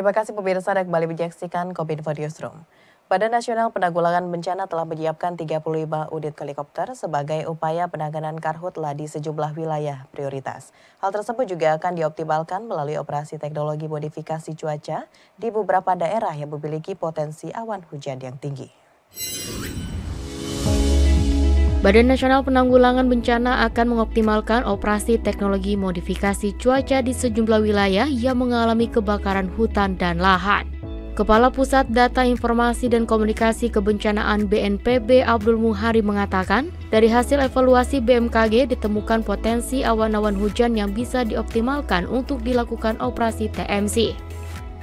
Terima kasih pemirsa Anda kembali menyaksikan Kominfo Newsroom. Badan Nasional Penanggulangan Bencana telah menyiapkan 35 unit helikopter sebagai upaya penanganan karhutla di sejumlah wilayah prioritas. Hal tersebut juga akan dioptimalkan melalui operasi teknologi modifikasi cuaca di beberapa daerah yang memiliki potensi awan hujan yang tinggi. Badan Nasional Penanggulangan Bencana akan mengoptimalkan operasi teknologi modifikasi cuaca di sejumlah wilayah yang mengalami kebakaran hutan dan lahan. Kepala Pusat Data Informasi dan Komunikasi Kebencanaan BNPB Abdul Muhari mengatakan, dari hasil evaluasi BMKG ditemukan potensi awan-awan hujan yang bisa dioptimalkan untuk dilakukan operasi TMC.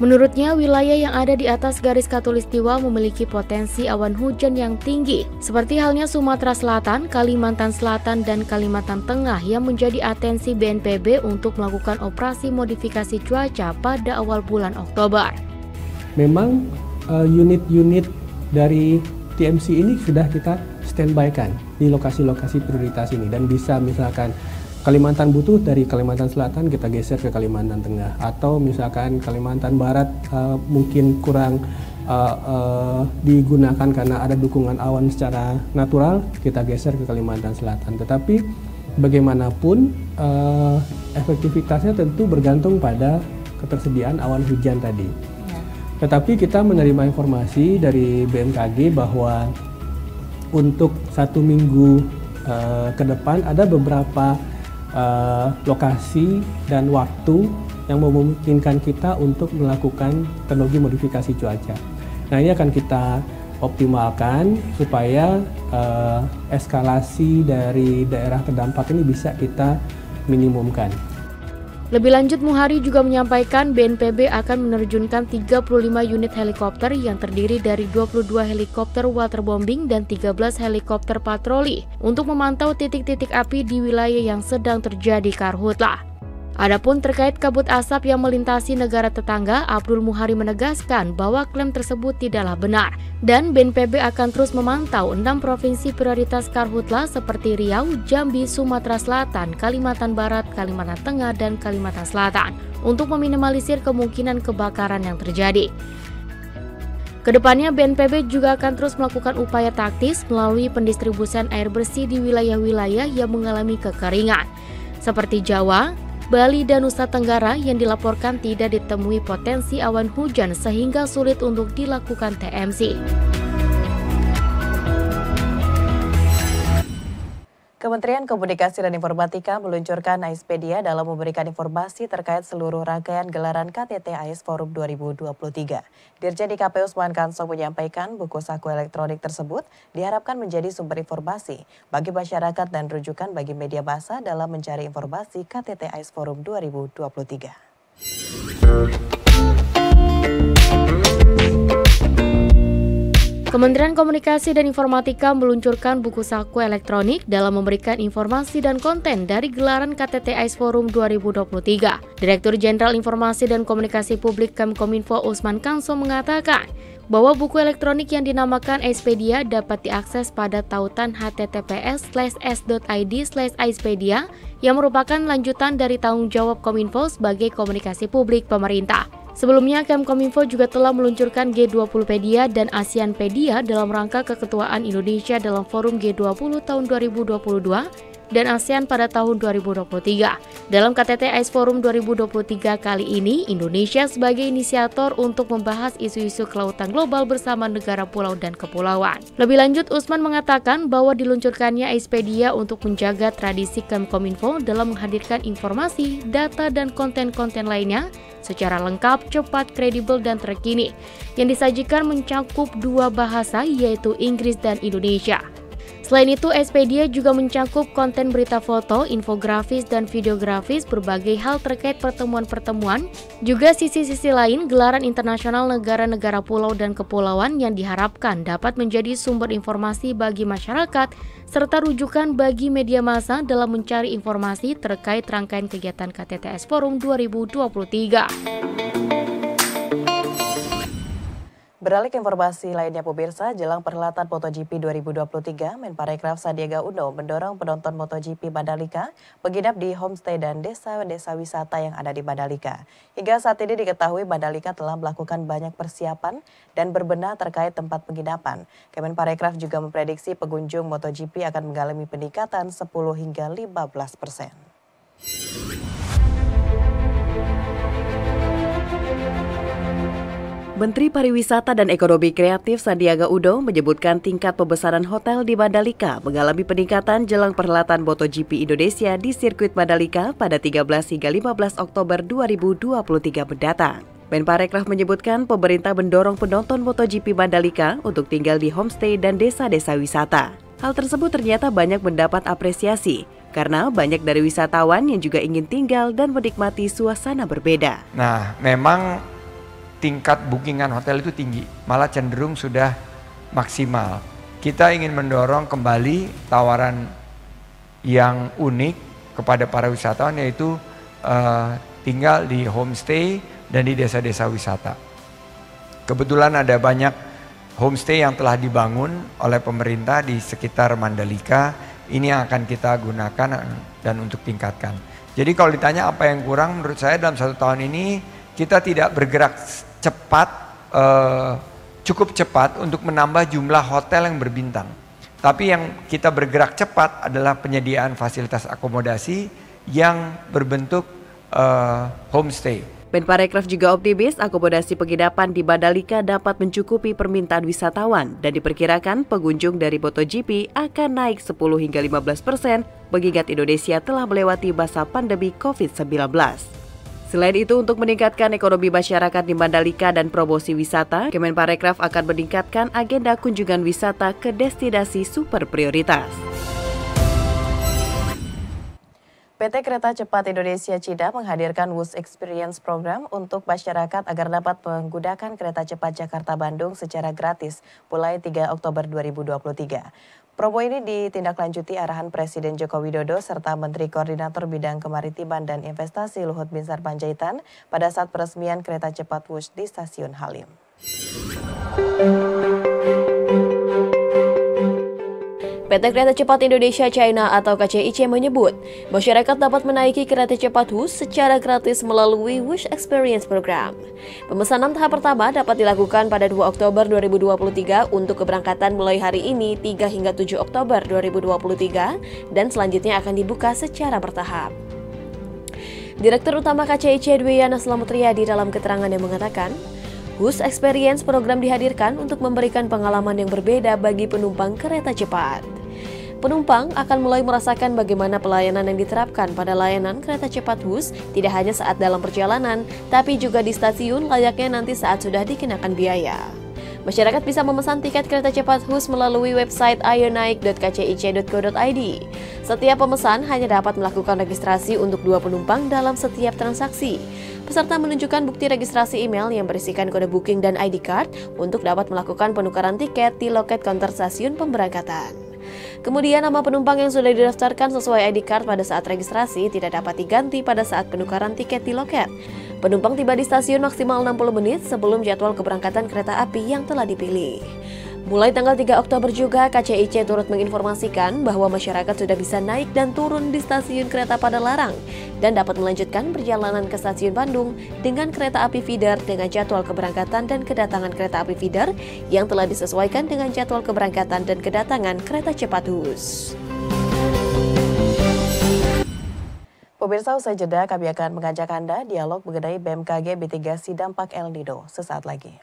Menurutnya, wilayah yang ada di atas garis khatulistiwa memiliki potensi awan hujan yang tinggi, seperti halnya Sumatera Selatan, Kalimantan Selatan, dan Kalimantan Tengah yang menjadi atensi BNPB untuk melakukan operasi modifikasi cuaca pada awal bulan Oktober. Memang unit-unit dari TMC ini sudah kita standby-kan di lokasi-lokasi prioritas ini, dan bisa misalkan Kalimantan butuh dari Kalimantan Selatan kita geser ke Kalimantan Tengah, atau misalkan Kalimantan Barat mungkin kurang digunakan karena ada dukungan awan secara natural, kita geser ke Kalimantan Selatan. Tetapi bagaimanapun efektivitasnya tentu bergantung pada ketersediaan awan hujan tadi. Tetapi kita menerima informasi dari BMKG bahwa untuk 1 minggu ke depan ada beberapa lokasi dan waktu yang memungkinkan kita untuk melakukan teknologi modifikasi cuaca. Nah, ini akan kita optimalkan supaya eskalasi dari daerah terdampak ini bisa kita minimumkan. Lebih lanjut, Muhari juga menyampaikan BNPB akan menerjunkan 35 unit helikopter yang terdiri dari 22 helikopter waterbombing dan 13 helikopter patroli untuk memantau titik-titik api di wilayah yang sedang terjadi karhutla. Adapun terkait kabut asap yang melintasi negara tetangga, Abdul Muhari menegaskan bahwa klaim tersebut tidaklah benar, dan BNPB akan terus memantau 6 provinsi prioritas karhutla seperti Riau, Jambi, Sumatera Selatan, Kalimantan Barat, Kalimantan Tengah, dan Kalimantan Selatan untuk meminimalisir kemungkinan kebakaran yang terjadi. Kedepannya, BNPB juga akan terus melakukan upaya taktis melalui pendistribusian air bersih di wilayah-wilayah yang mengalami kekeringan, seperti Jawa, Bali, dan Nusa Tenggara yang dilaporkan tidak ditemui potensi awan hujan sehingga sulit untuk dilakukan TMC. Kementerian Komunikasi dan Informatika meluncurkan AISpedia dalam memberikan informasi terkait seluruh rangkaian gelaran KTT AIS Forum 2023. Dirjen DKP Usman Kansong menyampaikan buku saku elektronik tersebut diharapkan menjadi sumber informasi bagi masyarakat dan rujukan bagi media massa dalam mencari informasi KTT AIS Forum 2023. Kementerian Komunikasi dan Informatika meluncurkan buku saku elektronik dalam memberikan informasi dan konten dari gelaran KTT AIS Forum 2023. Direktur Jenderal Informasi dan Komunikasi Publik Kemkominfo Usman Kansong mengatakan bahwa buku elektronik yang dinamakan AISpedia dapat diakses pada tautan https://s.id/aispedia yang merupakan lanjutan dari tanggung jawab Kominfo sebagai komunikasi publik pemerintah. Sebelumnya, Kemkominfo juga telah meluncurkan G20pedia dan ASEANpedia dalam rangka keketuaan Indonesia dalam Forum G20 tahun 2022 dan ASEAN pada tahun 2023. Dalam KTT AIS Forum 2023 kali ini, Indonesia sebagai inisiator untuk membahas isu-isu kelautan global bersama negara pulau dan kepulauan. Lebih lanjut, Usman mengatakan bahwa diluncurkannya AISpedia untuk menjaga tradisi Kemkominfo dalam menghadirkan informasi, data, dan konten-konten lainnya secara lengkap, cepat, kredibel, dan terkini, yang disajikan mencakup 2 bahasa yaitu Inggris dan Indonesia. Selain itu, AISpedia juga mencakup konten berita foto, infografis, dan videografis berbagai hal terkait pertemuan-pertemuan, juga sisi-sisi lain gelaran internasional negara-negara pulau dan kepulauan yang diharapkan dapat menjadi sumber informasi bagi masyarakat, serta rujukan bagi media massa dalam mencari informasi terkait rangkaian kegiatan KTT AIS Forum 2023. Beralih ke informasi lainnya pemirsa, jelang perhelatan MotoGP 2023, Menparekraf Sandiaga Uno mendorong penonton MotoGP Mandalika menginap di homestay dan desa-desa wisata yang ada di Mandalika. Hingga saat ini diketahui Mandalika telah melakukan banyak persiapan dan berbenah terkait tempat penginapan. Kemenparekraf juga memprediksi pengunjung MotoGP akan mengalami peningkatan 10 hingga 15%. Menteri Pariwisata dan Ekonomi Kreatif Sandiaga Uno menyebutkan tingkat pemesanan hotel di Mandalika mengalami peningkatan jelang perhelatan MotoGP Indonesia di sirkuit Mandalika pada 13 hingga 15 Oktober 2023 mendatang. Menparekraf menyebutkan pemerintah mendorong penonton MotoGP Mandalika untuk tinggal di homestay dan desa-desa wisata. Hal tersebut ternyata banyak mendapat apresiasi karena banyak dari wisatawan yang juga ingin tinggal dan menikmati suasana berbeda. Nah, memang tingkat bookingan hotel itu tinggi, malah cenderung sudah maksimal. Kita ingin mendorong kembali tawaran yang unik kepada para wisatawan, yaitu tinggal di homestay dan di desa-desa wisata. Kebetulan ada banyak homestay yang telah dibangun oleh pemerintah di sekitar Mandalika. Ini yang akan kita gunakan dan untuk tingkatkan. Jadi kalau ditanya apa yang kurang, menurut saya dalam 1 tahun ini kita tidak bergerak cepat, cukup cepat untuk menambah jumlah hotel yang berbintang. Tapi yang kita bergerak cepat adalah penyediaan fasilitas akomodasi yang berbentuk homestay. Menparekraf juga optimis akomodasi penginapan di Mandalika dapat mencukupi permintaan wisatawan dan diperkirakan pengunjung dari MotoGP akan naik 10 hingga 15% mengingat Indonesia telah melewati masa pandemi COVID-19. Selain itu, untuk meningkatkan ekonomi masyarakat di Mandalika dan promosi wisata, Kemenparekraf akan meningkatkan agenda kunjungan wisata ke destinasi super prioritas. PT Kereta Cepat Indonesia Cina menghadirkan WUS Experience Program untuk masyarakat agar dapat menggunakan kereta cepat Jakarta-Bandung secara gratis mulai 3 Oktober 2023. Promo ini ditindaklanjuti arahan Presiden Joko Widodo serta Menteri Koordinator Bidang Kemaritiman dan Investasi Luhut Binsar Panjaitan pada saat peresmian kereta cepat WUS di Stasiun Halim. PT Kereta Cepat Indonesia China atau KCIC menyebut, masyarakat dapat menaiki kereta cepat WUS secara gratis melalui WUS Experience Program. Pemesanan tahap pertama dapat dilakukan pada 2 Oktober 2023 untuk keberangkatan mulai hari ini 3 hingga 7 Oktober 2023 dan selanjutnya akan dibuka secara bertahap. Direktur Utama KCIC Dwiyana Slametriyadi dalam keterangannya mengatakan, WUS Experience Program dihadirkan untuk memberikan pengalaman yang berbeda bagi penumpang kereta cepat. Penumpang akan mulai merasakan bagaimana pelayanan yang diterapkan pada layanan kereta cepat WUS tidak hanya saat dalam perjalanan, tapi juga di stasiun layaknya nanti saat sudah dikenakan biaya. Masyarakat bisa memesan tiket kereta cepat WUS melalui website ayonaik.kcic.co.id. Setiap pemesan hanya dapat melakukan registrasi untuk 2 penumpang dalam setiap transaksi. Peserta menunjukkan bukti registrasi email yang berisikan kode booking dan ID card untuk dapat melakukan penukaran tiket di loket counter stasiun pemberangkatan. Kemudian nama penumpang yang sudah didaftarkan sesuai ID card pada saat registrasi tidak dapat diganti pada saat penukaran tiket di loket. Penumpang tiba di stasiun maksimal 60 menit sebelum jadwal keberangkatan kereta api yang telah dipilih. Mulai tanggal 3 Oktober juga, KCIC turut menginformasikan bahwa masyarakat sudah bisa naik dan turun di stasiun kereta Padalarang dan dapat melanjutkan perjalanan ke stasiun Bandung dengan kereta api feeder dengan jadwal keberangkatan dan kedatangan kereta api feeder yang telah disesuaikan dengan jadwal keberangkatan dan kedatangan kereta cepat WUS. Pemirsa, usai jeda kami akan mengajak Anda dialog mengenai BMKG mitigasi dampak El Nino sesaat lagi.